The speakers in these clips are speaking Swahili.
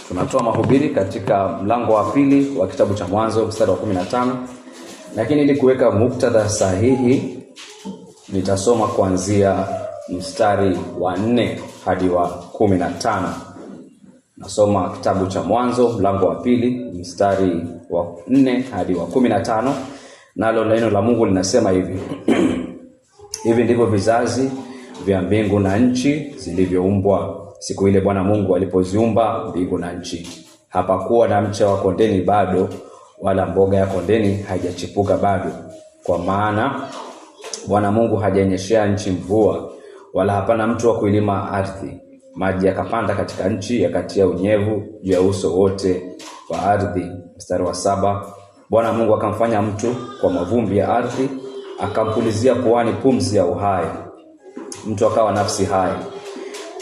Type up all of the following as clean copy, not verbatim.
Tunatoa mahubiri katika mlango wa pili wa kitabu cha Mwanzo mstari wa 15. Lakini ili kuweka muktadha sahihi nitasoma kuanzia mstari wa 4 hadi wa 15. Nasoma kitabu cha Mwanzo mlango wa pili mstari wa 4 hadi wa 15. Nalo neno la Mungu linasema hivi: Hivi ndivyo vizazi vya mbingu na nchi zilivyoumbwa siku ile Bwana Mungu alipoziumba mbingu na nchi. Hapakuwa na mche wa kondeni bado, wala mboga ya kondeni haijachipuka bado, kwa maana Bwana Mungu hajanyeshea nchi mvua, wala hapana mtu wa kuilima ardhi. Maji yakapanda katika nchi, yakatia unyevu juu ya uso wote wa ardhi. Mstari wa 7, Bwana Mungu akamfanya mtu kwa mavumbi ya ardhi, akampulizia puani pumzi ya uhai, mtu akawa nafsi hai.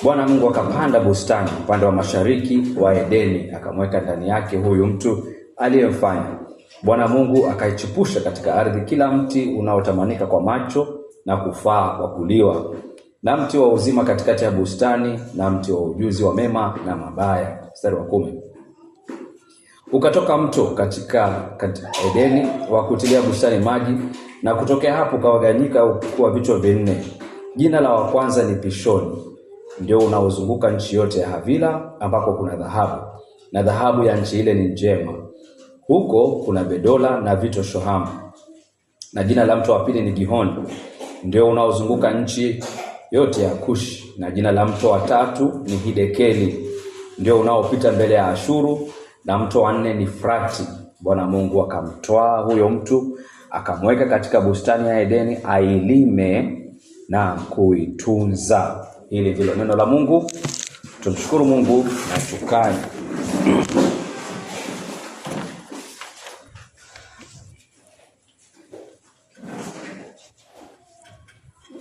Bwana Mungu akapanda bustani upande wa mashariki wa Edeni, akamweka ndani yake huyu mtu aliyemfanya. Bwana Mungu akaichipusha katika ardhi kila mti unaotamanika kwa macho na kufaa kwa kuliwa, na mti wa uzima katikati ya bustani, na mti wa ujuzi wa mema na mabaya. Mstari wa 10, ukatoka mto katika Edeni wa kutilia bustani maji, na kutokea hapo kawaganyika kuwa vichwa vinne. Jina la wa kwanza ni Pishoni, ndio unaozunguka nchi yote ya Havila, ambako kuna dhahabu, na dhahabu ya nchi ile ni njema. Huko kuna bedola na vito shohamu. Na jina la mto wa pili ni Gihoni, ndio unaozunguka nchi yote ya Kushi. Na jina la mto wa tatu ni Hidekeli, ndio unaopita mbele ya Ashuru. Na mto wa 4 ni Frati. Bwana Mungu akamtoa huyo mtu, akamweka katika bustani ya Edeni ailime na kuitunza. Hili ndilo neno la Mungu. Tumshukuru Mungu na tukane.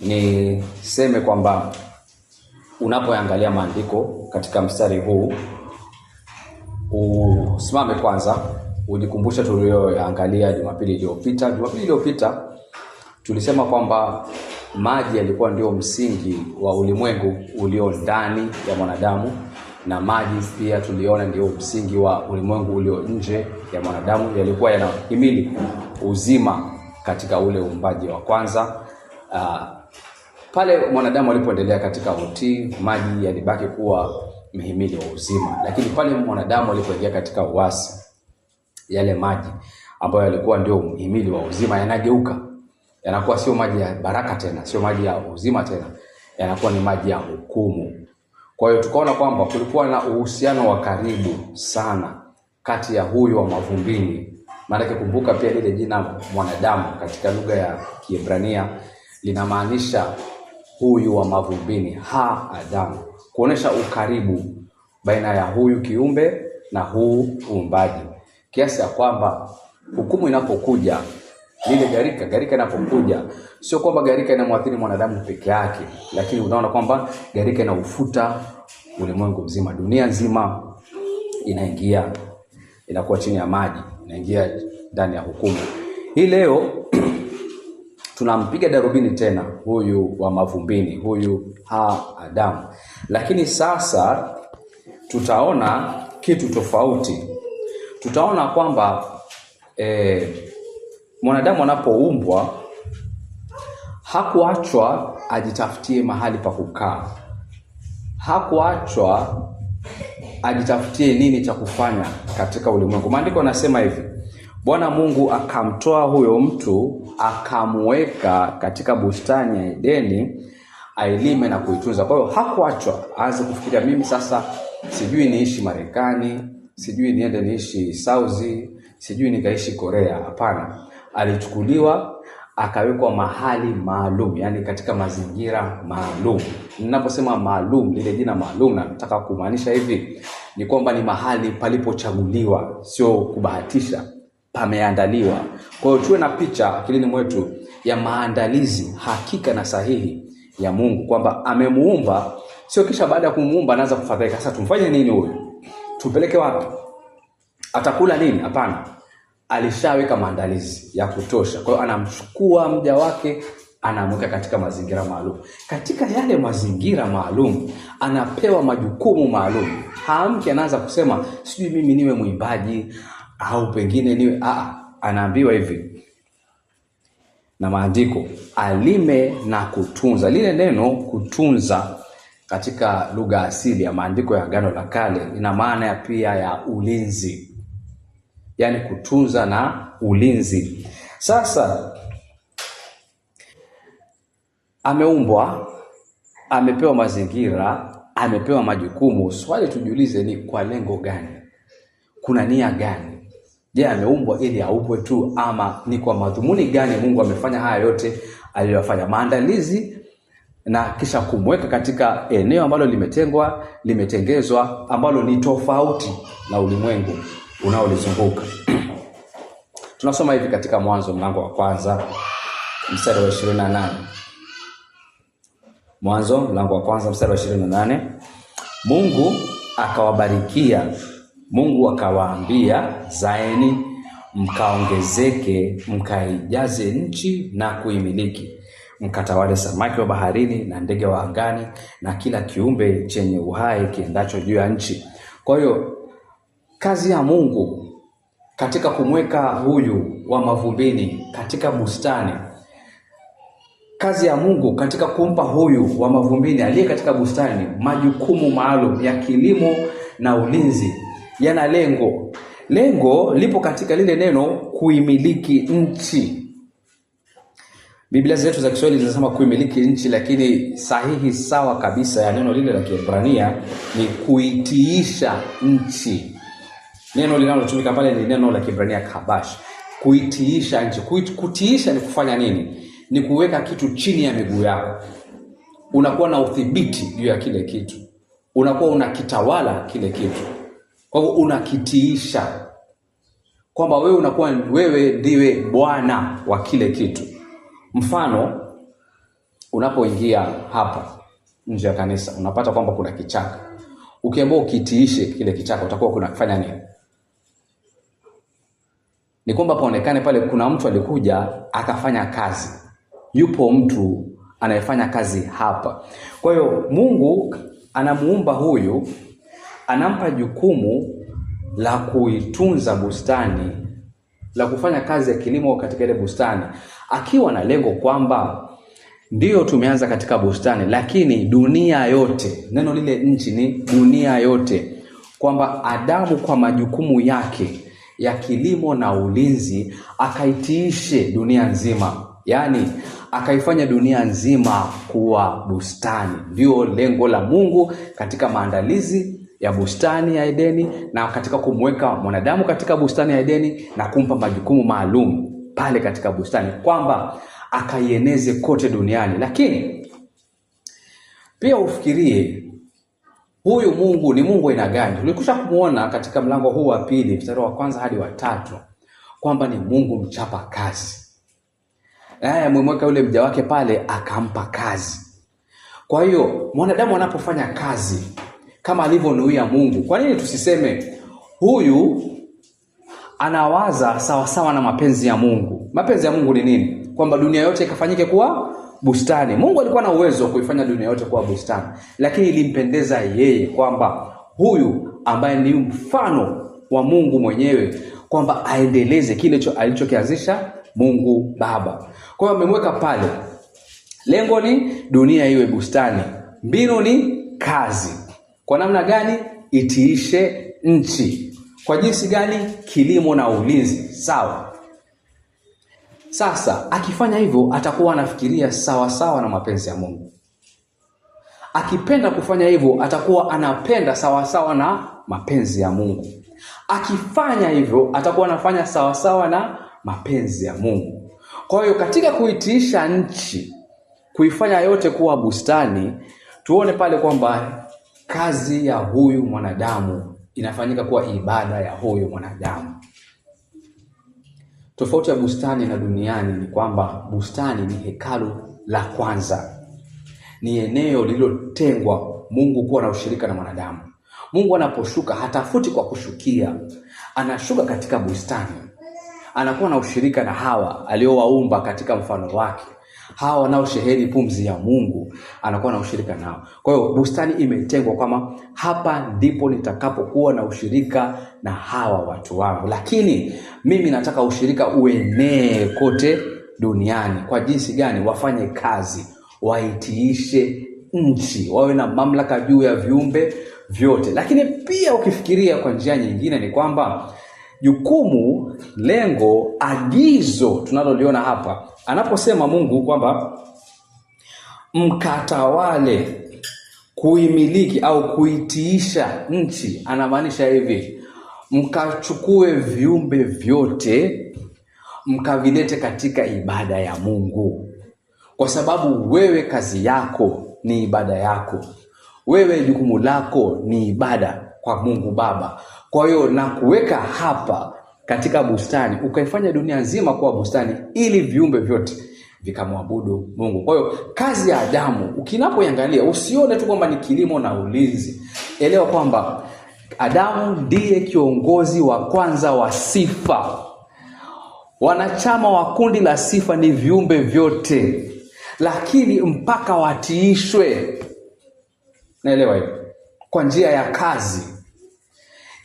Niseme kwamba unapoangalia maandiko katika mstari huu, usimame kwanza ujikumbushe tulioangalia Jumapili iliyopita. Jumapili iliyopita tulisema kwamba maji yalikuwa ndio msingi wa ulimwengu ulio ndani ya mwanadamu, na maji pia tuliona ndio msingi wa ulimwengu ulio nje ya mwanadamu. Yalikuwa yanahimili uzima katika ule uumbaji wa kwanza. Pale mwanadamu alipoendelea katika utii, maji yalibaki kuwa mhimili wa uzima. Lakini pale mwanadamu alipoingia katika uasi, yale maji ambayo yalikuwa ndio mhimili wa uzima yanageuka, yanakuwa sio maji ya baraka tena, sio maji ya uzima tena, yanakuwa ni maji ya hukumu. Kwa hiyo tukaona kwamba kulikuwa na uhusiano wa karibu sana kati ya huyu wa mavumbini. Maana kumbuka pia lile jina mwanadamu katika lugha ya Kiebrania linamaanisha huyu wa mavumbini, Adam, kuonesha ukaribu baina ya huyu kiumbe na huu uumbaji, kiasi ya kwamba hukumu inapokuja, lile gharika inapokuja, sio kwamba gharika inamwathiri mwanadamu peke yake, lakini unaona kwamba gharika inaufuta ulimwengu mzima, dunia nzima inaingia, inakuwa chini ya maji, inaingia ndani ya hukumu. Hii leo tunampiga darubini tena huyu wa mavumbini, huyu Adamu. Lakini sasa tutaona kitu tofauti. Tutaona kwamba mwanadamu anapoumbwa hakuachwa ajitafutie mahali pa kukaa. Hakuachwa ajitafutie nini cha kufanya katika ulimwengu. Maandiko yanasema hivi: Bwana Mungu akamtoa huyo mtu, akamweka katika bustani ya Edeni ailime na kuitunza. Kwa hiyo hakuachwa aanze kufikiria mimi sasa sijui niishi Marekani, sijui niende niishi Saudi, sijui nikaishi Korea. Hapana, alichukuliwa akawekwa mahali maalum, yani katika mazingira maalum. Ninaposema maalum, lile jina maalum nataka kumaanisha hivi, ni kwamba ni mahali palipochaguliwa, sio kubahatisha, pameandaliwa. Kwa hiyo tuwe na picha akilini mwetu ya maandalizi hakika na sahihi ya Mungu, kwamba amemuumba, sio kisha baada ya kumuumba anaanza kufadhaika, sasa tumfanye nini huyu? Tumpeleke wapi? Atakula nini? Hapana. Alishaweka maandalizi ya kutosha. Kwa hiyo anamchukua mja wake, anamweka katika mazingira maalum. Katika yale mazingira maalum anapewa majukumu maalum. Haamki anaanza kusema sijui mimi niwe mwimbaji au pengine niwe anaambiwa hivi na maandiko, alime na kutunza. Lile neno kutunza katika lugha asili ya maandiko ya Agano la Kale ina maana pia ya ulinzi. Yaani kutunza na ulinzi. Sasa ameumbwa, amepewa mazingira, amepewa majukumu. Swali tujiulize ni kwa lengo gani? Kuna nia gani? Je, ameumbwa ili aupwe tu ama ni kwa madhumuni gani Mungu amefanya haya yote aliyofanya? Maandalizi na kisha kumweka katika eneo ambalo limetengezwa ambalo ni tofauti na ulimwengu unaolizunguka. Tunasoma hivi katika Mwanzo mlango wa 1 mstari wa 28. Mwanzo mlango wa 1 mstari wa 28. Mungu akawabarikia, Mungu akawaambia, zaeni mkaongezeke, mkaijaze nchi na kuimiliki, mkatawale samaki wa baharini na ndege wa angani na kila kiumbe chenye uhai kiendacho juu ya nchi. Kwa hiyo kazi ya Mungu katika kumweka huyu wa mavumbini katika bustani, kazi ya Mungu katika kumpa huyu wa mavumbini aliye katika bustani majukumu maalum ya kilimo na ulinzi yana lengo. Lengo lipo katika lile neno kuimiliki nchi. Biblia zetu za Kiswahili zinasema kuimiliki nchi, lakini sahihi sawa kabisa ya neno lile la Kiebrania ni kuitiisha nchi. Neno linalotumika pale ni neno la Kiebrania kabash, kuitiisha nchi. Kutiisha ni kufanya nini? Ni kuweka kitu chini ya miguu yako. Unakuwa na udhibiti juu ya kile kitu, unakuwa unakitawala kile kitu. Kwa hivyo unakitiisha, kwamba wewe ndiwe bwana wa kile kitu. Mfano, unapoingia hapa nje ya kanisa unapata kwamba kuna kichaka. Ukiambiwa ukitiishe kile kichaka, utakuwa kunafanya nini? Ni kwamba paonekane pale kuna mtu alikuja akafanya kazi. Yupo mtu anayefanya kazi hapa. Kwa hiyo Mungu anamuumba huyu, anampa jukumu la kuitunza bustani, la kufanya kazi ya kilimo katika ile bustani, akiwa na lengo kwamba ndio tumeanza katika bustani, lakini dunia yote, neno lile nchi ni dunia yote, kwamba Adamu kwa majukumu yake ya kilimo na ulinzi akaitiishe dunia nzima. Yaani akaifanya dunia nzima kuwa bustani. Ndio lengo la Mungu katika maandalizi ya bustani ya Edeni na katika kumweka mwanadamu katika bustani ya Edeni na kumpa majukumu maalum pale katika bustani, kwamba akaieneze kote duniani. Lakini pia ufikirie huyu Mungu ni Mungu aina gani? Tulikusha kumuona katika mlango huu wa 2 mstari wa 1 hadi wa 3 kwamba ni Mungu mchapa kazi. Amemweka yule mja wake pale akampa kazi. Kwa hiyo mwanadamu anapofanya kazi kama alivyonuia Mungu, kwa nini tusiseme huyu anawaza sawa sawa na mapenzi ya Mungu? Mapenzi ya Mungu ni nini? Kwamba dunia yote ikafanyike kuwa bustani. Mungu alikuwa na uwezo wa kuifanya dunia yote kuwa bustani, lakini ilimpendeza yeye kwamba huyu ambaye ni mfano wa Mungu mwenyewe, kwamba aendeleze kile alichokianzisha Mungu Baba. Kwa hiyo amemweka pale. Lengo ni dunia iwe bustani. Mbinu ni kazi. Kwa namna gani? Itiishe nchi. Kwa jinsi gani? Kilimo na ulinzi. Sawa. Sasa akifanya hivyo atakuwa anafikiria sawa sawa na mapenzi ya Mungu. Akipenda kufanya hivyo atakuwa anapenda sawa sawa na mapenzi ya Mungu. Akifanya hivyo atakuwa anafanya sawa sawa na mapenzi ya Mungu. Kwa hiyo katika kuitiisha nchi, kuifanya yote kuwa bustani, tuone pale kwamba kazi ya huyu mwanadamu inafanyika kuwa ibada ya huyu mwanadamu. Tofauti ya bustani na duniani ni kwamba bustani ni hekalu la kwanza. Ni eneo lililotengwa Mungu kuwa na ushirika na mwanadamu. Mungu anaposhuka hatafuti kwa kushukia. Anashuka katika bustani. Anakuwa na ushirika na Hawa aliowaumba katika mfano wake. hawa wanaosheheni pumzi ya Mungu anakuwa na ushirika nao. Kwa hiyo bustani imetengwa kama hapa ndipo nitakapokuwa na ushirika na hawa watu wangu. Lakini mimi nataka ushirika uenee kote duniani. Kwa jinsi gani? Wafanye kazi, waitiishe nchi, wawe na mamlaka juu ya viumbe vyote. Lakini pia ukifikiria kwa njia nyingine ni kwamba jukumu, lengo, agizo tunaloliona hapa anaposema Mungu kwamba mkatawale, kuimiliki au kuitiisha nchi, anamaanisha hivi: mkachukue viumbe vyote mkavilete katika ibada ya Mungu. Kwa sababu wewe kazi yako ni ibada yako. Wewe jukumu lako ni ibada kwa Mungu Baba. Kwa hiyo na kuweka hapa katika bustani, ukaifanya dunia nzima kuwa bustani ili viumbe vyote vikamwabudu Mungu. Kwa hiyo kazi ya Adamu ukinapoiangalia, usione tu kwamba ni kilimo na ulinzi. Elewa kwamba Adamu ndiye kiongozi wa kwanza wa sifa. Wanachama wa kundi la sifa ni viumbe vyote, lakini mpaka watiishwe, naelewa hiyo, kwa njia ya kazi,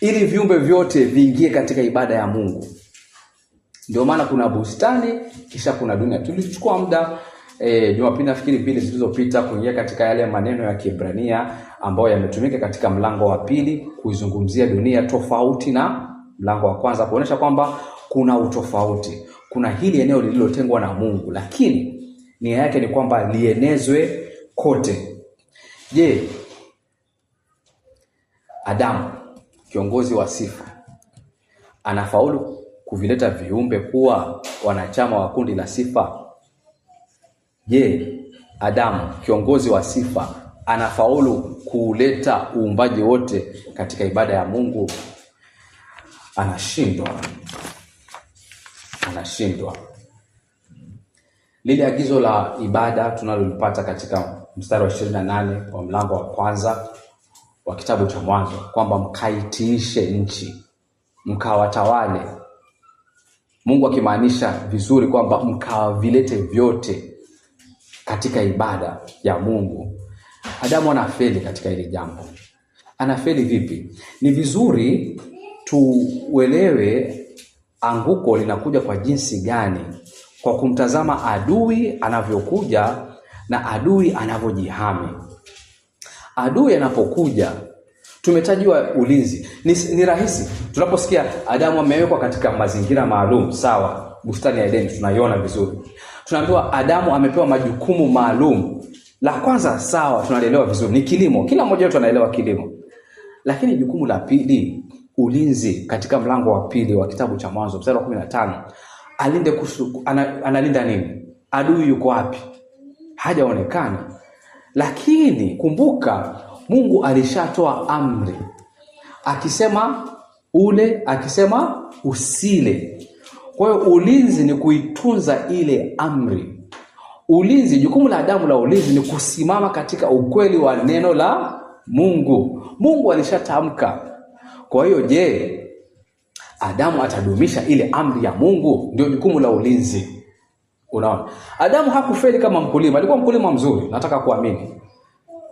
ili viumbe vyote viingie katika ibada ya Mungu. Ndio maana kuna bustani kisha kuna dunia. Tulichukua muda Jumapili nafikiri 2 zilizopita kuingia katika yale maneno ya Kiebrania ambayo yametumika katika mlango wa 2 kuizungumzia dunia tofauti na mlango wa kwanza, kuonesha kwamba kuna utofauti. Kuna hili eneo lililotengwa na Mungu, lakini nia yake ni kwamba lienezwe kote. Je, Adamu kiongozi wa sifa anafaulu kuvileta viumbe kuwa wanachama wa kundi la sifa? Je, Adamu kiongozi wa sifa anafaulu kuleta uumbaji wote katika ibada ya Mungu? Anashindwa. Lile agizo la ibada tunalolipata katika mstari wa 28 wa mlango wa kwanza wa kitabu cha Mwanzo, kwamba mkaitiishe nchi, mkawatawale. Mungu akimaanisha vizuri kwamba mkavilete vyote katika ibada ya Mungu. Adamu anafeli katika hili jambo. Anafeli vipi? Ni vizuri tuelewe anguko linakuja kwa jinsi gani, kwa kumtazama adui anavyokuja na adui anavyojihami. Adui anapokuja, tumetajiwa ulinzi. Ni rahisi tunaposikia Adamu amewekwa katika mazingira maalum. Sawa, bustani ya Edeni tunaiona vizuri. Tunaambiwa Adamu amepewa majukumu maalum. La kwanza, sawa, tunalielewa vizuri, ni kilimo. Kila mmoja wetu anaelewa kilimo. Lakini jukumu la pili, ulinzi, katika mlango wa 2 wa kitabu cha Mwanzo mstari wa 15, analinda nini? Adui yuko wapi? Hajaonekana. Lakini kumbuka, Mungu alishatoa amri, akisema ule, akisema usile. Kwa hiyo ulinzi ni kuitunza ile amri. Ulinzi, jukumu la Adamu la ulinzi ni kusimama katika ukweli wa neno la Mungu. Mungu alishatamka. Kwa hiyo je, Adamu atadumisha ile amri ya Mungu? Ndio jukumu la ulinzi. Unaona, Adamu hakufeli kama mkulima. Alikuwa mkulima mzuri, nataka kuamini.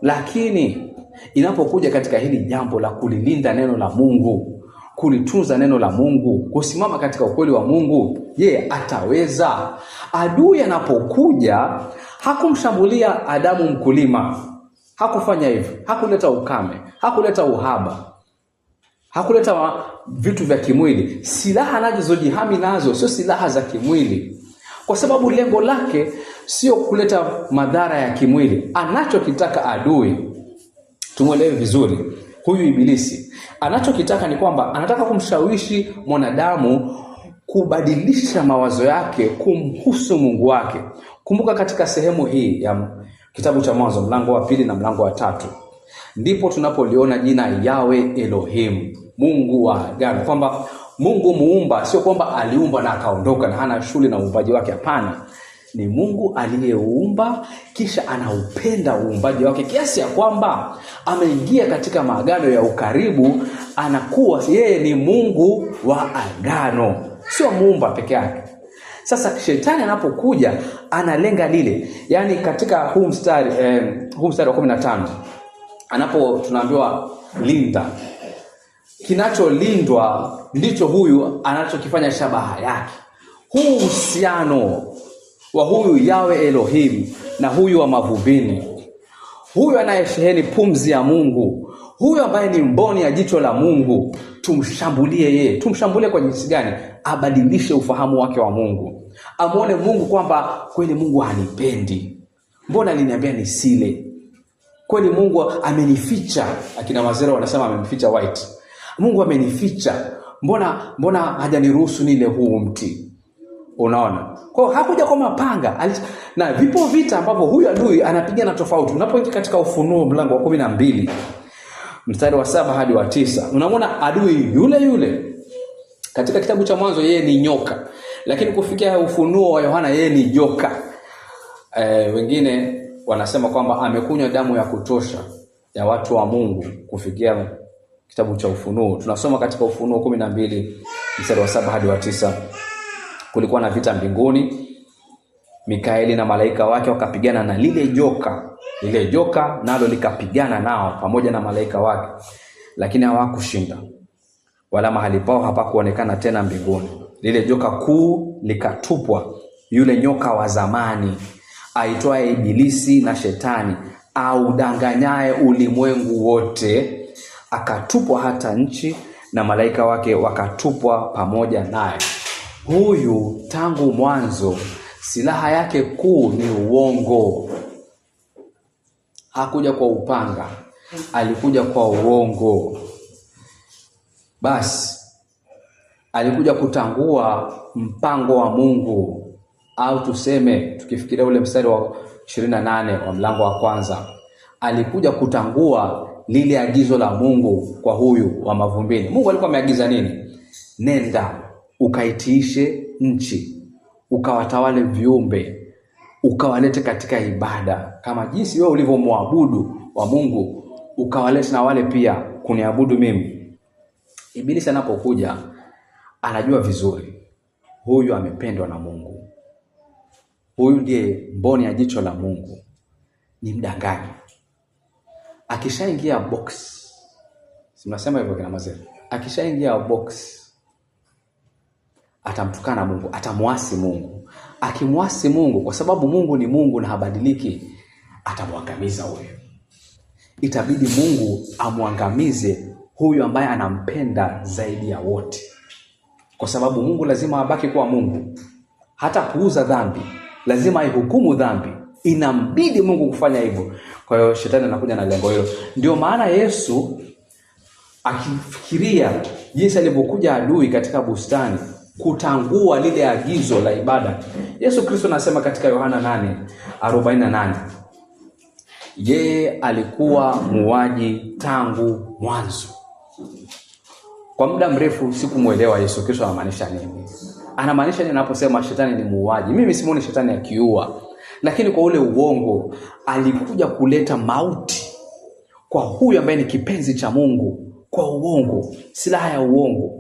Lakini inapokuja katika hili jambo la kulilinda neno la Mungu, kulitunza neno la Mungu, kusimama katika ukweli wa Mungu, je, ataweza? Adui anapokuja hakumshambulia Adamu mkulima. Hakufanya hivyo. Hakuleta ukame, hakuleta uhaba, hakuleta vitu vya kimwili. Silaha anazojihami nazo sio silaha za kimwili, kwa sababu lengo lake sio kuleta madhara ya kimwili. Anachokitaka adui, tumuelewe vizuri, huyu ibilisi anachokitaka ni kwamba anataka kumshawishi mwanadamu kubadilisha mawazo yake kumhusu Mungu wake. Kumbuka katika sehemu hii ya kitabu cha Mwanzo mlango wa 2 na mlango wa 3, ndipo tunapoliona jina Yawe Elohim, Mungu wa agano, kwamba Mungu muumba. Sio kwamba aliumba na akaondoka na hana shughuli na uumbaji wake. Hapana, ni Mungu aliyeumba, kisha anaupenda uumbaji wake kiasi ya kwamba ameingia katika maagano ya ukaribu. Anakuwa yeye ni Mungu wa agano, sio muumba peke yake. Sasa shetani anapokuja analenga lile. Yaani katika huu mstari wa 15 tunaambiwa linda. Kinacholindwa ndicho huyu anachokifanya shabaha yake. Huu uhusiano wa huyu Yawe Elohim na huyu wa mavumbini, huyu anayesheheni pumzi ya Mungu, huyu ambaye ni mboni ya jicho la Mungu, tumshambulie yeye. Tumshambulie kwa jinsi gani? Abadilishe ufahamu wake wa Mungu. Amuone Mungu kwamba kweli Mungu hanipendi. Mbona aliniambia nisile? Kweli Mungu amenificha. Akina Mazera wanasema amenificha white. Mungu amenificha. Mbona hajaniruhusu nile huu mti? Unaona? Kwa hakuja kwa mapanga. Na vipo vita ambavyo huyu adui anapigana tofauti. Unapoingia katika Ufunuo mlango wa 12 mstari wa 7 hadi wa 9, unamwona adui yule. Katika kitabu cha Mwanzo yeye ni nyoka, lakini kufikia Ufunuo wa Yohana yeye ni joka. Wengine wanasema kwamba amekunywa damu ya kutosha ya watu wa Mungu kufikia kitabu cha Ufunuo. Tunasoma katika Ufunuo 12 mstari wa 7 hadi wa 9. Kulikuwa na vita mbinguni. Mikaeli na malaika wake wakapigana na lile joka. Lile joka nalo likapigana nao pamoja na malaika wake, lakini hawakushinda. Wala mahali pao hapakuonekana tena mbinguni. Lile joka kuu likatupwa, yule nyoka wa zamani aitwaye Ibilisi na Shetani, au danganyaye ulimwengu wote, akatupwa hata nchi, na malaika wake wakatupwa pamoja naye. Huyu tangu mwanzo silaha yake kuu ni uongo. Hakuja kwa upanga, alikuja kwa uongo. Basi alikuja kutangua mpango wa Mungu, au tuseme tukifikiria ule mstari wa 28 wa mlango wa kwanza, alikuja kutangua lile agizo la Mungu kwa huyu wa mavumbini. Mungu alikuwa ameagiza nini? Nenda ukaitiishe nchi, ukawatawale viumbe, ukawalete katika ibada kama jinsi wewe ulivyomwabudu wa Mungu, ukawalete na wale pia kuniabudu mimi. Ibilisi anapokuja anajua vizuri huyu amependwa na Mungu, huyu ndiye mboni ya jicho la Mungu, ni mdanganyi. Akishaingia box, simnasema hivyo kina Mazera, akishaingia box atamtukana Mungu, atamuasi Mungu. Akimuasi Mungu, kwa sababu Mungu ni Mungu na habadiliki, atamwangamiza huyo. Itabidi Mungu amwangamize huyu ambaye anampenda zaidi ya wote, kwa sababu Mungu lazima abaki kuwa Mungu. Hata kuuza dhambi, lazima aihukumu dhambi. Inambidi Mungu kufanya hivyo. Kwa hiyo shetani anakuja na lengo hilo. Ndio maana Yesu akifikiria jinsi alivyokuja adui katika bustani kutangua lile agizo la ibada, Yesu Kristo anasema katika Yohana 8:48, yeye alikuwa muuaji tangu mwanzo. Kwa muda mrefu sikumuelewa Yesu Kristo anamaanisha nini. Anamaanisha nini anaposema shetani ni muuaji? Mimi simuoni shetani akiua, lakini kwa ule uongo alikuja kuleta mauti kwa huyu ambaye ni kipenzi cha Mungu. Kwa uongo, silaha ya uongo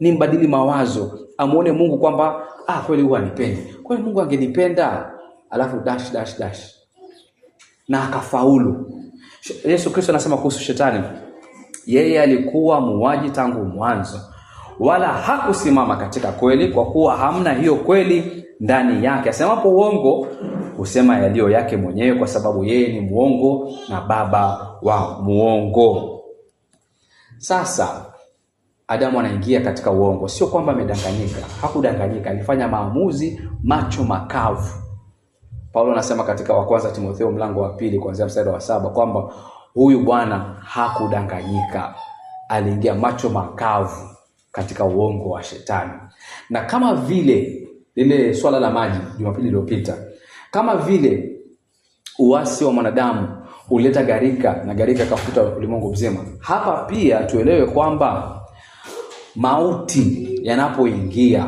ni mbadili mawazo, amuone Mungu kwamba kweli huwa anipendi. Kwa hiyo Mungu angenipenda, alafu dash na akafaulu. Yesu Kristo anasema kuhusu shetani, yeye alikuwa muuaji tangu mwanzo, wala hakusimama katika kweli, kwa kuwa hamna hiyo kweli ndani yake. Asemapo uongo, husema yaliyo yake mwenyewe, kwa sababu yeye ni muongo na baba wa muongo. Sasa Adamu anaingia katika uongo. Sio kwamba amedanganyika, hakudanganyika, alifanya maamuzi macho makavu. Paulo anasema katika wa kwanza Timotheo mlango wa 2 kuanzia mstari wa 7 kwamba huyu bwana hakudanganyika, aliingia macho makavu katika uongo wa shetani. Na kama vile lile swala la maji Jumapili iliyopita, kama vile uasi wa mwanadamu uleta gharika na gharika kafuta ulimwengu mzima, hapa pia tuelewe kwamba mauti yanapoingia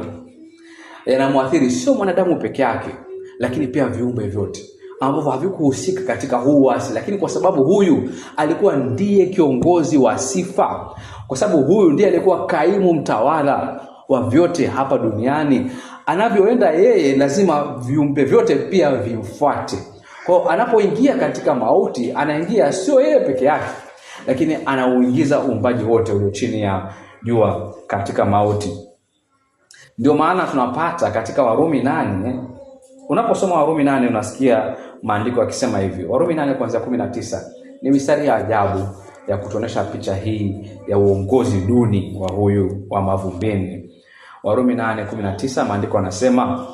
yanamwathiri sio mwanadamu peke yake, lakini pia viumbe vyote ambavyo havikuhusika katika huu uasi. Lakini kwa sababu huyu alikuwa ndiye kiongozi wa sifa, kwa sababu huyu ndiye alikuwa kaimu mtawala, wa vyote hapa duniani. Anavyoenda yeye, lazima viumbe vyote pia vimfuate. Kwa anapoingia katika mauti, anaingia sio yeye peke yake, lakini anauingiza uumbaji wote ulio chini ya jua katika mauti. Ndio maana tunapata katika Warumi 8, unaposoma Warumi 8 unasikia maandiko yakisema hivi. Warumi 8 kuanzia 19 ni mistari ya ajabu ya kutuonesha picha hii ya uongozi duni wa huyu wa mavumbeni. Warumi 8:19 maandiko yanasema,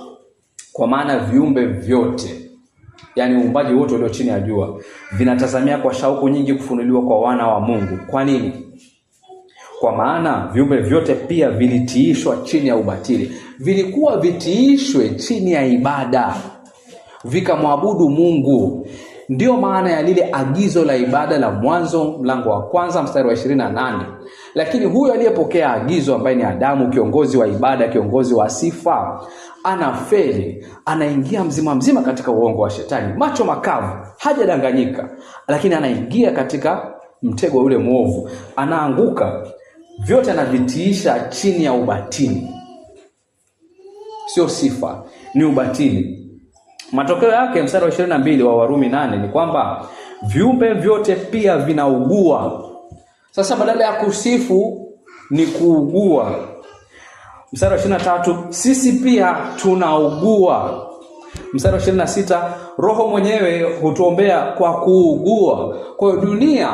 kwa maana viumbe vyote, yani uumbaji wote ulio chini ya jua, vinatazamia kwa shauku nyingi kufunuliwa kwa wana wa Mungu. Kwa nini? Kwa maana viumbe vyote pia vilitiishwa chini ya ubatili. Vilikuwa vitiishwe chini ya ibada, vikamwabudu Mungu. Ndio maana ya lile agizo la ibada la Mwanzo mlango wa 1 mstari wa 28. Lakini huyo aliyepokea agizo, ambaye ni Adamu, kiongozi wa ibada, kiongozi wa sifa, anafeli, anaingia mzima katika uongo wa shetani, macho makavu, hajadanganyika, lakini anaingia katika mtego ule mwovu, anaanguka. Vyote anavitiisha chini ya ubatili. Sio sifa, ni ubatili. Matokeo yake mstari wa 22 wa Warumi 8 ni kwamba viumbe vyote pia vinaugua. Sasa badala ya kusifu ni kuugua. Mstari wa 23, sisi pia tunaugua. Mstari wa 26, Roho mwenyewe hutuombea kwa kuugua. Kwa hiyo dunia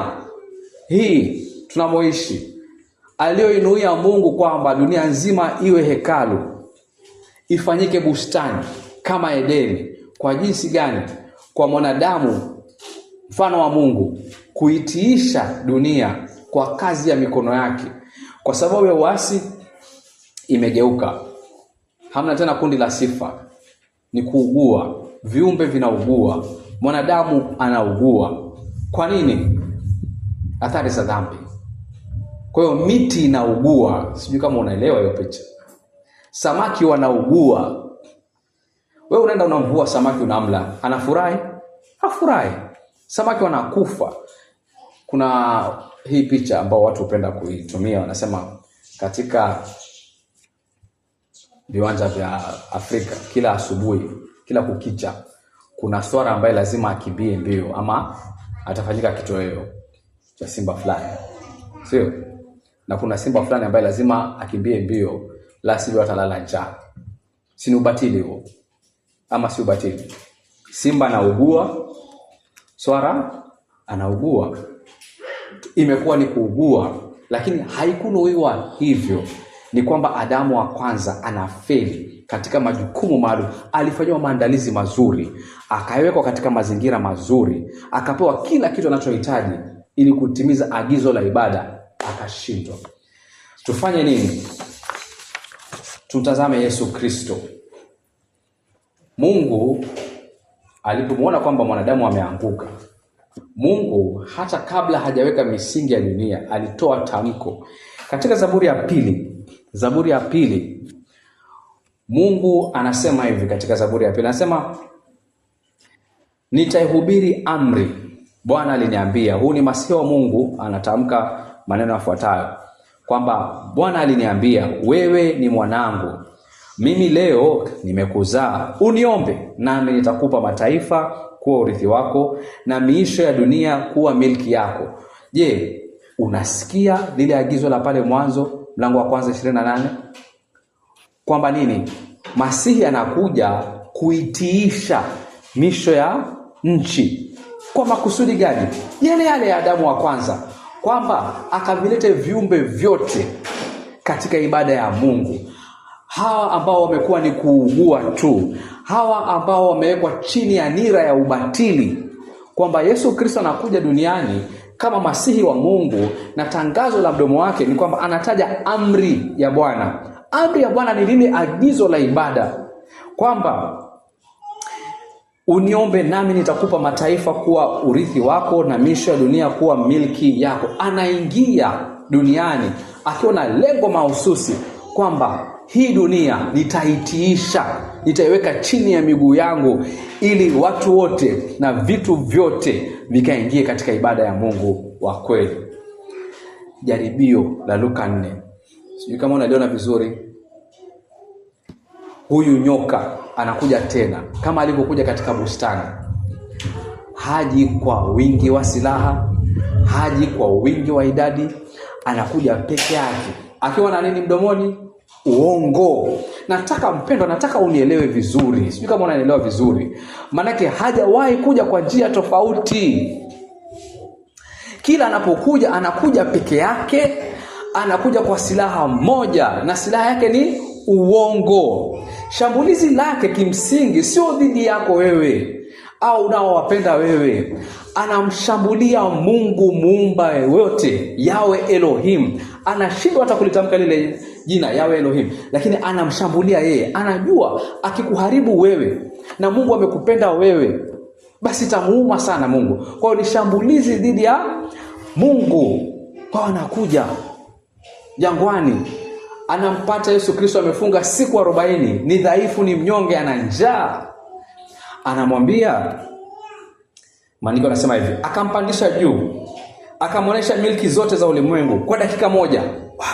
hii tunamoishi, aliyoinuia Mungu kwamba dunia nzima iwe hekalu, ifanyike bustani kama Edeni. Kwa jinsi gani? Kwa mwanadamu mfano wa Mungu kuitiisha dunia kwa kazi ya mikono yake. Kwa sababu ya uasi imegeuka, hamna tena kundi la sifa, ni kuugua. Viumbe vinaugua, mwanadamu anaugua. Kwa nini? Athari za dhambi. Kwa hiyo miti inaugua, sijui kama unaelewa hiyo picha. Samaki wanaugua. Wewe unaenda unamvua samaki, unamla, anafurahi? Hafurahi. Samaki wanakufa. Kuna hii picha ambao watu hupenda kuitumia, wanasema katika viwanja vya Afrika, kila asubuhi, kila kukicha, kuna swara ambaye lazima akimbie mbio ama atafanyika kitoweo cha simba fulani. Sio? Na kuna simba fulani ambaye lazima akimbie mbio, la sivyo atalala njaa. Si ni ubatili huo? Ama si ubatili? Simba anaugua, swara anaugua. Imekuwa ni kuugua, lakini haikunuiwa hivyo. Ni kwamba Adamu wa kwanza anafeli katika majukumu maalum. Alifanywa maandalizi mazuri, akawekwa katika mazingira mazuri, akapewa kila kitu anachohitaji ili kutimiza agizo la ibada, akashindwa. Tufanye nini? Tumtazame Yesu Kristo. Mungu alipomwona kwamba mwanadamu ameanguka, Mungu hata kabla hajaweka misingi ya dunia alitoa tamko. Katika Zaburi ya pili, Mungu anasema hivi katika Zaburi ya pili, anasema, nitaihubiri amri, Bwana aliniambia. Huu ni Masihi wa Mungu anatamka maneno yafuatayo kwamba Bwana aliniambia, wewe ni mwanangu, mimi leo nimekuzaa. Uniombe nami nitakupa mataifa kuwa urithi wako na miisho ya dunia kuwa milki yako. Je, unasikia lile agizo la pale Mwanzo mlango wa 1:28? Kwamba nini? Masihi anakuja kuitiisha miisho ya nchi. Kwa makusudi gani? Yale ya Adamu wa kwanza, kwamba akavilete viumbe vyote katika ibada ya Mungu. Hawa ambao wamekuwa ni kuugua tu, hawa ambao wamewekwa chini ya nira ya ubatili, kwamba Yesu Kristo anakuja duniani kama Masihi wa Mungu, na tangazo la mdomo wake ni kwamba anataja amri ya Bwana. Amri ya Bwana ni lile agizo la ibada, kwamba uniombe nami nitakupa mataifa kuwa urithi wako na miisho ya dunia kuwa milki yako. Anaingia duniani akiwa na lengo mahususi kwamba hii dunia nitaitiisha, nitaiweka chini ya miguu yangu, ili watu wote na vitu vyote vikaingie katika ibada ya Mungu wa kweli. Jaribio la Luka 4. Sijui kama unaliona vizuri. huyu nyoka anakuja tena kama alivyokuja katika bustani. Haji kwa wingi wa silaha, haji kwa wingi wa idadi, anakuja peke yake akiwa na nini mdomoni? Uongo. Nataka unielewe vizuri. Sijui kama unanielewa vizuri. Manake hajawahi kuja kwa njia tofauti. Kila anapokuja anakuja peke yake, anakuja kwa silaha moja, na silaha yake ni uongo. Shambulizi lake kimsingi sio dhidi yako wewe au unaowapenda wewe. Anamshambulia Mungu muumba yote, Yawe Elohim. Anashindwa hata kulitamka lile jina Yawe Elohim, lakini anamshambulia yeye. Anajua akikuharibu wewe na Mungu amekupenda wewe, basi tamuuma sana Mungu. Kwa hiyo ni shambulizi dhidi ya Mungu. Kwa anakuja jangwani, anampata Yesu Kristo amefunga siku 40, ni dhaifu, ni mnyonge, ana njaa. Anamwambia, maandiko yanasema hivi, akampandisha juu, akamwonyesha milki zote za ulimwengu kwa dakika moja. Wow.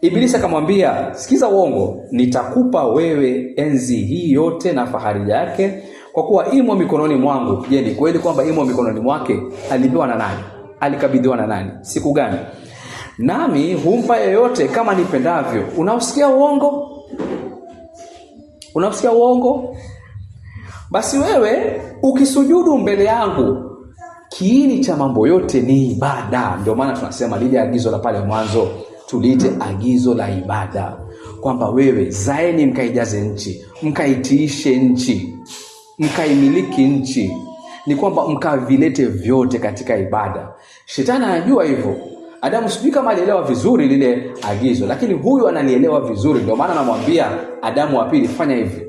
Ibilisi akamwambia, sikiza uongo, nitakupa wewe enzi hii yote na fahari yake, kwa kuwa imo mikononi mwangu. Je, ni kweli kwamba imo mikononi mwake? Alipewa na nani? Alikabidhiwa na nani? Siku gani? Nami humpa yeyote kama nipendavyo. Unausikia uongo? Unausikia uongo? Basi wewe ukisujudu mbele yangu, kiini cha mambo yote ni ibada. Ndio maana tunasema lile agizo la pale mwanzo tuliite agizo la ibada, kwamba wewe zaeni mkaijaze nchi, mkaitiishe nchi, mkaimiliki nchi. Ni kwamba mkavilete vyote katika ibada. Shetani anajua hivyo. Adamu sijui kama alielewa vizuri lile agizo, lakini huyu analielewa vizuri. Ndio maana anamwambia Adamu wa pili, fanya hivi.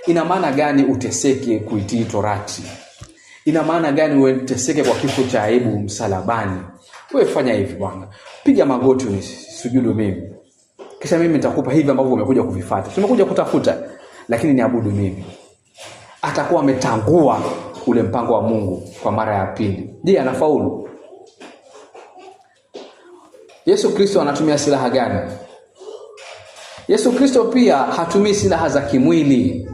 Ina maana gani uteseke kuitii torati? Ina maana gani uteseke kwa kifo cha aibu msalabani? Wewe fanya hivi bwana. Piga magoti unisujudu mimi. Kisha mimi nitakupa hivi ambavyo umekuja kuvifuata. Tumekuja kutafuta, lakini niabudu mimi. Atakuwa ametangua ule mpango wa Mungu kwa mara ya pili. Je, anafaulu? Yesu Kristo anatumia silaha gani? Yesu Kristo pia hatumii silaha za kimwili.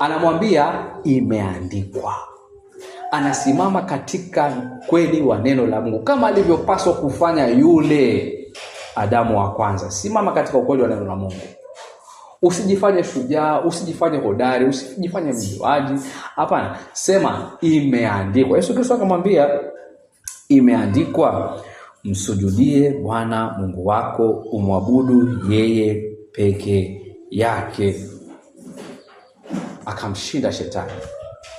Anamwambia imeandikwa. Anasimama katika kweli wa neno la Mungu kama alivyopaswa kufanya yule Adamu wa kwanza. Simama katika ukweli wa neno la Mungu. Usijifanye shujaa, usijifanye hodari, usijifanye mjuaji. Hapana, sema imeandikwa. Yesu Kristo akamwambia imeandikwa, msujudie Bwana Mungu wako, umwabudu yeye peke yake. Akamshinda shetani.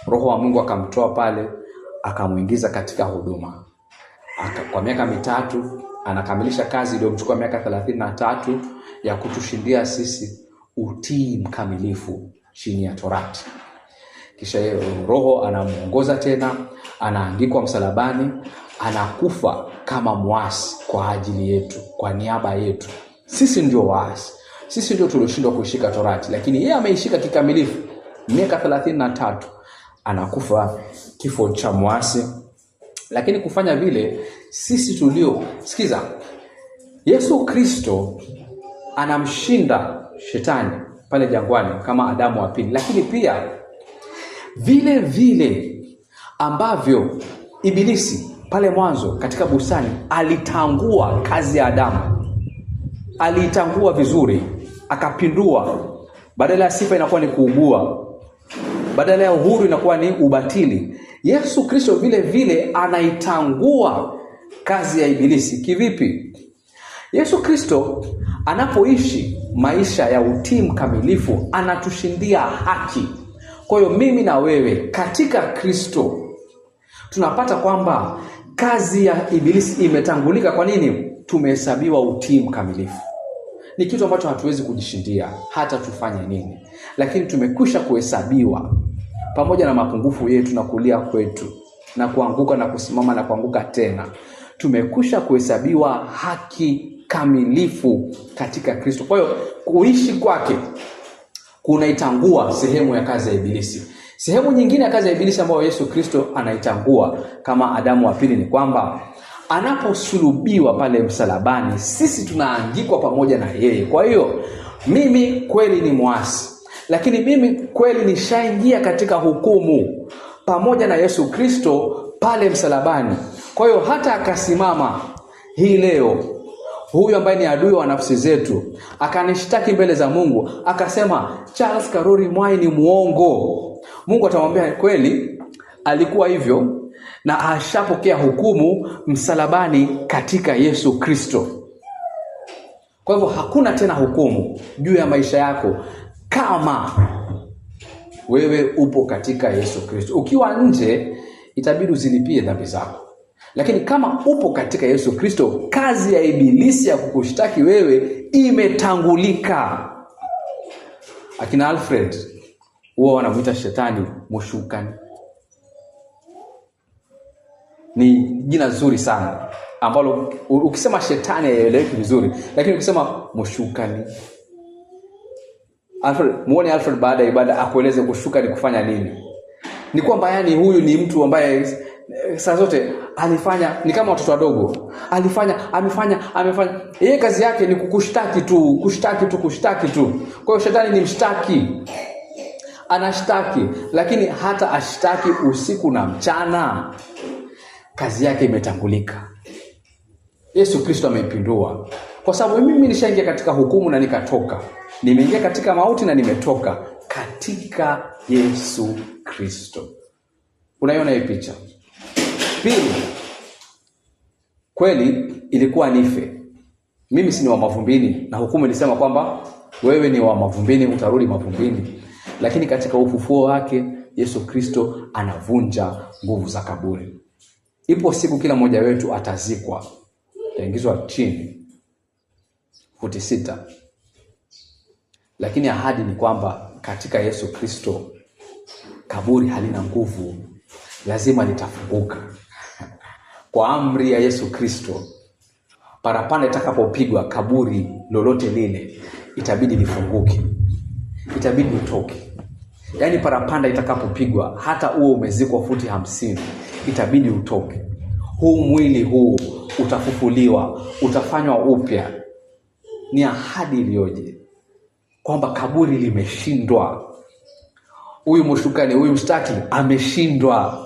Roho wa Mungu akamtoa pale, akamuingiza katika huduma. Kwa miaka 3 anakamilisha kazi iliyomchukua miaka 33 ya kutushindia sisi utii mkamilifu chini ya torati. Kisha Roho anamuongoza tena, anaangikwa msalabani, anakufa kama muasi kwa ajili yetu, kwa niaba yetu. Sisi ndio waasi, sisi ndio tulioshindwa kuishika torati, lakini yeye ameishika kikamilifu. Miaka 33 anakufa kifo cha muasi. Lakini kufanya vile sisi sikiza, Yesu Kristo anamshinda shetani pale jangwani kama Adamu wa pili, lakini pia vile vile ambavyo Ibilisi pale mwanzo katika bustani alitangua kazi ya Adamu, alitangua vizuri, akapindua. Badala ya sifa inakuwa ni kuugua, badala ya uhuru inakuwa ni ubatili. Yesu Kristo vile vile anaitangua kazi ya Ibilisi. Kivipi? Yesu Kristo anapoishi maisha ya utii mkamilifu, anatushindia haki. Kwa hiyo mimi na wewe katika Kristo tunapata kwamba kazi ya Ibilisi imetangulika. Kwa nini? Tumehesabiwa utii mkamilifu. Ni kitu ambacho hatuwezi kujishindia hata tufanye nini, lakini tumekwisha kuhesabiwa pamoja na mapungufu yetu na kulia kwetu na kuanguka na kusimama na kuanguka tena. Tumekwisha kuhesabiwa haki kamilifu katika Kristo. Kwa hiyo kuishi kwake kunaitangua sehemu ya kazi ya Ibilisi. Sehemu nyingine ya kazi ya Ibilisi ambayo Yesu Kristo anaitangua kama Adamu wa pili ni kwamba anaposulubiwa pale msalabani, sisi tunaangikwa pamoja na yeye. Kwa hiyo mimi kweli ni mwasi, lakini mimi kweli nishaingia katika hukumu pamoja na Yesu Kristo pale msalabani. Kwa hiyo hata akasimama hii leo huyu ambaye ni adui wa nafsi zetu, akanishtaki mbele za Mungu, akasema Charles Karuri Mwai ni muongo, Mungu atamwambia kweli alikuwa hivyo, na ashapokea hukumu msalabani katika Yesu Kristo. Kwa hivyo hakuna tena hukumu juu ya maisha yako kama wewe upo katika Yesu Kristo. Ukiwa nje itabidi uzilipie dhambi zako. Lakini kama upo katika Yesu Kristo, kazi ya ibilisi ya kukushtaki wewe imetangulika. Akina Alfred huwa wanamuita shetani mshukani. Ni jina zuri sana ambalo ukisema shetani haieleweki vizuri, lakini ukisema mshukani. Muone Alfred baada ya ibada akueleze kushuka ni kufanya nini. Ni kwamba yani huyu ni mtu ambaye saa zote alifanya ni kama watoto wadogo. Amefanya. Yeye kazi yake ni kukushtaki tu. Kwa hiyo shetani ni mshtaki. Anashtaki, lakini hata ashtaki usiku na mchana, kazi yake imetangulika. Yesu Kristo ameipindua. Kwa sababu mimi nishaingia katika hukumu na nikatoka. Nimeingia katika mauti na nimetoka katika Yesu Kristo. Unaiona hii picha? Pili, kweli ilikuwa nife. Mimi si ni wa mavumbini, na hukumu ilisema kwamba wewe ni wa mavumbini, utarudi mavumbini. Lakini katika ufufuo wake Yesu Kristo anavunja nguvu za kaburi. Ipo siku kila mmoja wetu atazikwa, ataingizwa chini futi 6. Lakini ahadi ni kwamba katika Yesu Kristo kaburi halina nguvu, lazima litafunguka. Kwa amri ya Yesu Kristo, parapanda itakapopigwa, kaburi lolote lile itabidi lifunguke, itabidi utoke. Yaani parapanda itakapopigwa, hata uwe umezikwa futi 50, itabidi utoke. Huu mwili huu utafufuliwa, utafanywa upya. Ni ahadi iliyoje kwamba kaburi limeshindwa. Huyu mshukani, huyu mshtaki ameshindwa.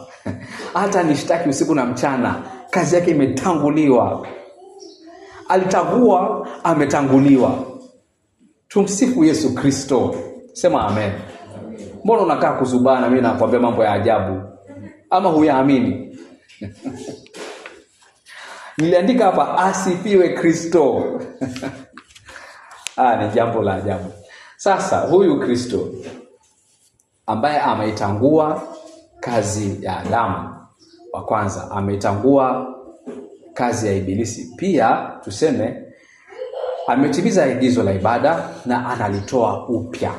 Hata nishtaki usiku na mchana, kazi yake imetanguliwa. Alitangua, ametanguliwa. Tumsifu Yesu Kristo. Sema amen. Mbona unakaa kuzubana mimi nakwambia mambo ya ajabu? Ama huyaamini? Niliandika hapa asifiwe Kristo. Ni jambo la ajabu. Sasa huyu Kristo ambaye ameitangua kazi ya Adamu wa kwanza, ameitangua kazi ya ibilisi, pia tuseme ametimiza agizo la ibada na analitoa upya.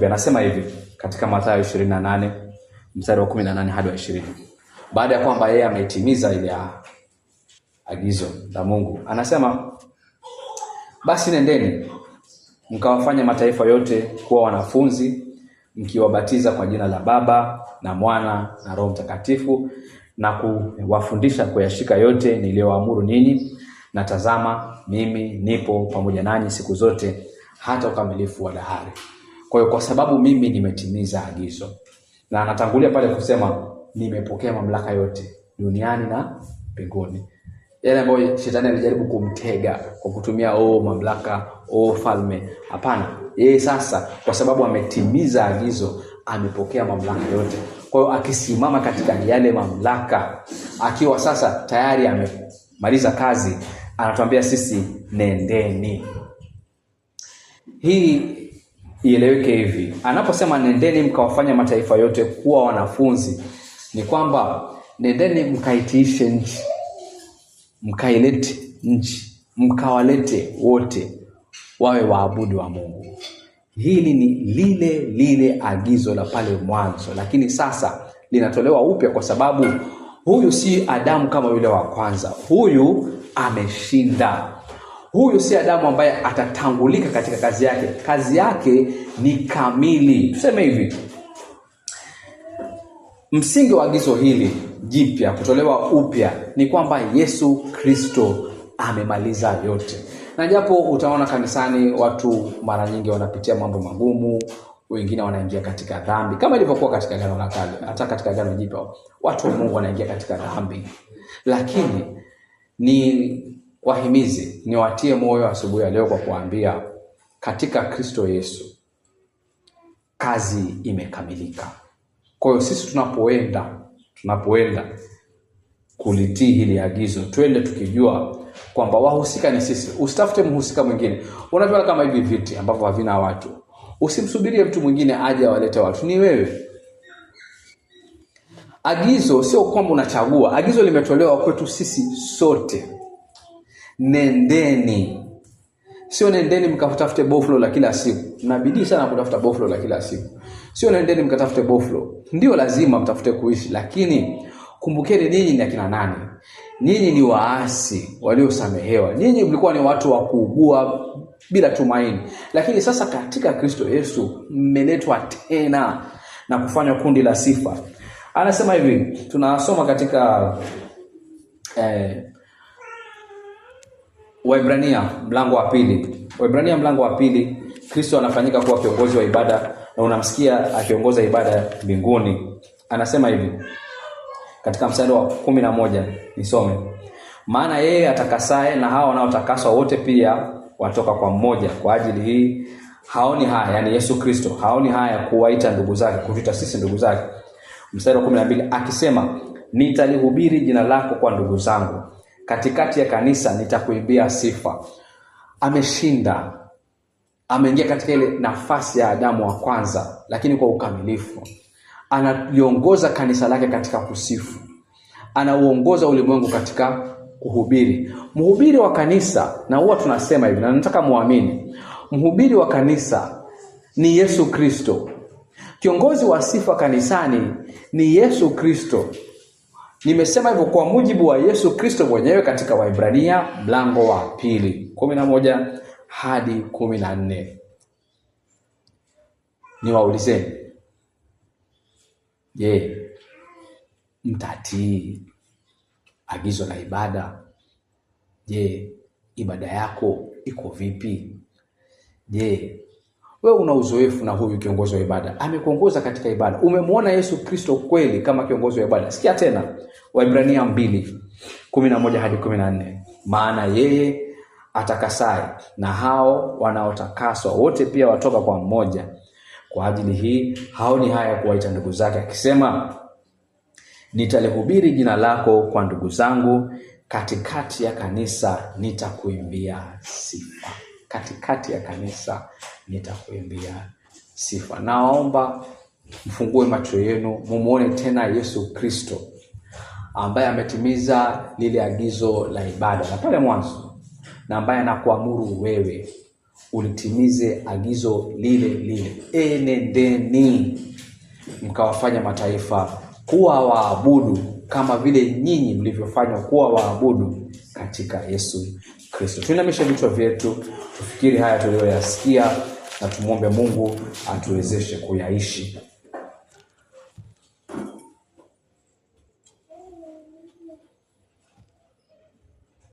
Anasema hivi katika Mathayo 28 mstari wa 18 hadi 20. Baada ya kwamba yeye ametimiza ile agizo la Mungu, anasema basi nendeni mkawafanye mataifa yote kuwa wanafunzi, mkiwabatiza kwa jina la Baba na Mwana na Roho Mtakatifu, na kuwafundisha kuyashika yote niliyowaamuru ninyi, na tazama mimi nipo pamoja nanyi siku zote hata ukamilifu wa dahari. Kwa hiyo kwa sababu mimi nimetimiza agizo, na anatangulia pale kusema nimepokea mamlaka yote duniani na mbinguni. Yale ambayo shetani alijaribu kumtega kwa kutumia mamlaka, falme, hapana. Yeye sasa kwa sababu ametimiza agizo, amepokea mamlaka yote. Kwa hiyo akisimama katika yale mamlaka, akiwa sasa tayari amemaliza kazi, anatuambia sisi nendeni. Hii ieleweke hivi. Anaposema nendeni mkawafanya mataifa yote kuwa wanafunzi, ni kwamba nendeni mkaitiishe nchi, mkailete nchi, mkawalete wote wawe waabudu wa Mungu. Hili ni lile agizo la pale mwanzo, lakini sasa linatolewa upya kwa sababu huyu si Adamu kama yule wa kwanza. Huyu ameshinda. Huyu si Adamu ambaye atatangulika katika kazi yake. Kazi yake ni kamili. Tuseme hivi, msingi wa agizo hili jipya kutolewa upya ni kwamba Yesu Kristo amemaliza yote. Na japo utaona kanisani watu mara nyingi wanapitia mambo magumu, wengine wanaingia katika dhambi kama ilivyokuwa katika Agano la Kale, hata katika Agano Jipya watu wa Mungu wanaingia katika dhambi. Lakini ni wahimizi, niwatie moyo asubuhi ya leo kwa kuambia katika Kristo Yesu kazi imekamilika. Kwa hiyo sisi tunapoenda kulitii hili agizo, twende tukijua kwamba wahusika ni sisi. Usitafute mhusika mwingine. Unajua kama hivi viti ambavyo havina watu, usimsubirie mtu mwingine aje awalete watu, ni wewe. Agizo sio kwamba unachagua, agizo limetolewa kwetu sisi sote. Nendeni. Sio nendeni mkatafute boflo la kila siku. Mnabidi sana kutafuta boflo la kila siku. Sio nendeni mkatafute boflo. Ndio lazima mtafute kuishi, lakini kumbukeni ninyi ni akina nani? Ninyi ni waasi waliosamehewa. Ninyi mlikuwa ni watu wa kuugua bila tumaini. Lakini sasa katika Kristo Yesu mmeletwa tena na kufanywa kundi la sifa. Anasema hivi, tunasoma katika Waebrania mlango wa 2. Waebrania mlango wa 2, Kristo anafanyika kuwa kiongozi wa ibada na unamsikia akiongoza ibada mbinguni. Anasema hivi katika mstari wa 11, nisome. Maana yeye atakasaye na hao wanaotakaswa wote pia watoka kwa mmoja. Kwa ajili hii haoni haya, yani Yesu Kristo haoni haya kuwaita ndugu zake, kutuita sisi ndugu zake. Mstari wa 12 akisema, nitalihubiri jina lako kwa ndugu zangu, katikati ya kanisa nitakuimbia sifa. Ameshinda, ameingia katika ile nafasi ya Adamu wa kwanza, lakini kwa ukamilifu. Analiongoza kanisa lake katika kusifu. Anauongoza ulimwengu katika kuhubiri. Mhubiri wa kanisa, na huwa tunasema hivi na nataka muamini, mhubiri wa kanisa ni Yesu Kristo. Kiongozi wa sifa kanisani ni Yesu Kristo. Nimesema hivyo kwa mujibu wa Yesu Kristo mwenyewe katika Waebrania mlango wa 2, 11 hadi 14. Niwaulizeni, je, mtatii agizo la ibada? Je, ibada yako iko vipi? Je, wewe una uzoefu na huyu kiongozi wa ibada? Amekuongoza katika ibada. Umemwona Yesu Kristo kweli kama kiongozi wa ibada? Sikia tena Waebrania 2, 11 hadi 14. Maana yeye atakasaye na hao wanaotakaswa wote pia watoka kwa mmoja. Kwa ajili hii haoni haya kuwaita ndugu zake, akisema, nitalihubiri jina lako kwa ndugu zangu, katikati ya kanisa nitakuimbia sifa. Katikati ya kanisa nitakuimbia sifa. Naomba mfungue macho yenu mumuone tena Yesu Kristo ambaye ametimiza lile agizo la ibada na pale mwanzo, na ambaye anakuamuru wewe ulitimize agizo lile. Enendeni mkawafanya mataifa kuwa waabudu kama vile nyinyi mlivyofanywa kuwa waabudu katika Yesu Kristo. Tuinamishe vichwa vyetu, tufikiri haya tuliyoyasikia na tumuombe Mungu atuwezeshe kuyaishi.